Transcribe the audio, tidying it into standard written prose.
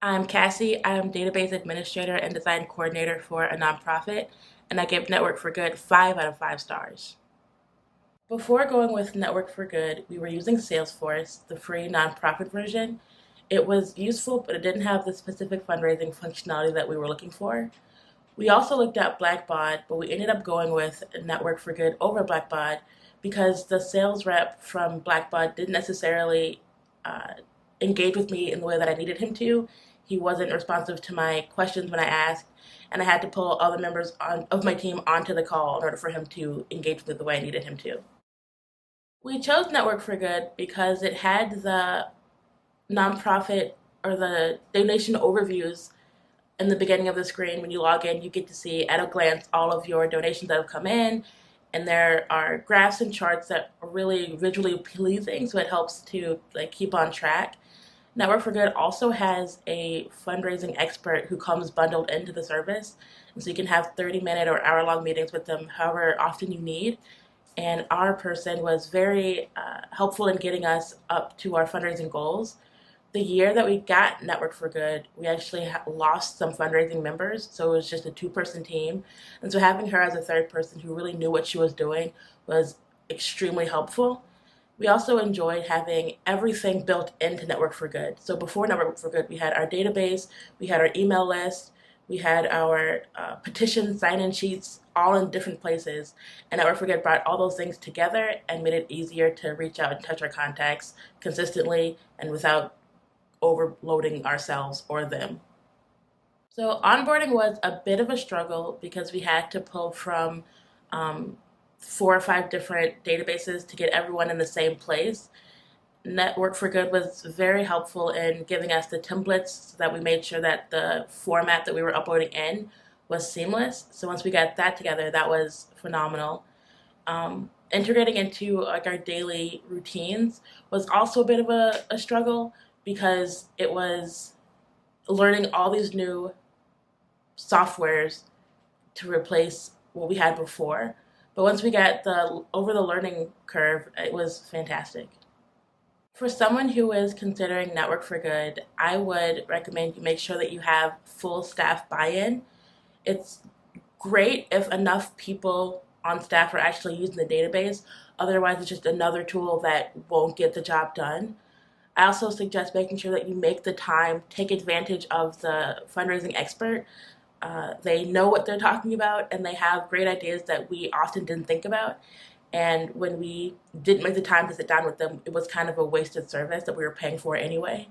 I'm Cassie. I'm database administrator and design coordinator for a nonprofit, and I give Network for Good 5 out of 5 stars. Before going with Network for Good, we were using Salesforce, the free nonprofit version. It was useful, but it didn't have the specific fundraising functionality that we were looking for. We also looked at Blackbaud, but we ended up going with Network for Good over Blackbaud because the sales rep from Blackbaud didn't necessarily uh, engage with me in the way that I needed him to. He wasn't responsive to my questions when I asked, and I had to pull other members of my team onto the call in order for him to engage with the way I needed him to. We chose Network for Good because it had the nonprofit or the donation overviews in the beginning of the screen. When you log in, you get to see at a glance all of your donations that have come in, and there are graphs and charts that are really visually pleasing, so it helps to keep on track. Network for Good also has a fundraising expert who comes bundled into the service, and so you can have 30-minute or hour-long meetings with them however often you need. And our person was very helpful in getting us up to our fundraising goals. The year that we got Network for Good, we actually lost some fundraising members, so it was just a two-person team. And so having her as a third person who really knew what she was doing was extremely helpful. We also enjoyed having everything built into Network for Good. So before Network for Good, we had our database, we had our email list, we had our petition sign-in sheets all in different places. And Network for Good brought all those things together and made it easier to reach out and touch our contacts consistently and without overloading ourselves or them. So onboarding was a bit of a struggle because we had to pull from um, 4 or 5 different databases to get everyone in the same place. Network for Good was very helpful in giving us the templates so that we made sure that the format that we were uploading in was seamless. So once we got that together, that was phenomenal. Integrating into our daily routines was also a bit of a struggle because it was learning all these new softwares to replace what we had before. But once we got over the learning curve, it was fantastic. For someone who is considering Network for Good, I would recommend you make sure that you have full staff buy-in. It's great if enough people on staff are actually using the database. Otherwise, it's just another tool that won't get the job done. I also suggest making sure that you make the time, take advantage of the fundraising expert. They know what they're talking about and they have great ideas that we often didn't think about. And when we didn't make the time to sit down with them, it was kind of a wasted service that we were paying for anyway.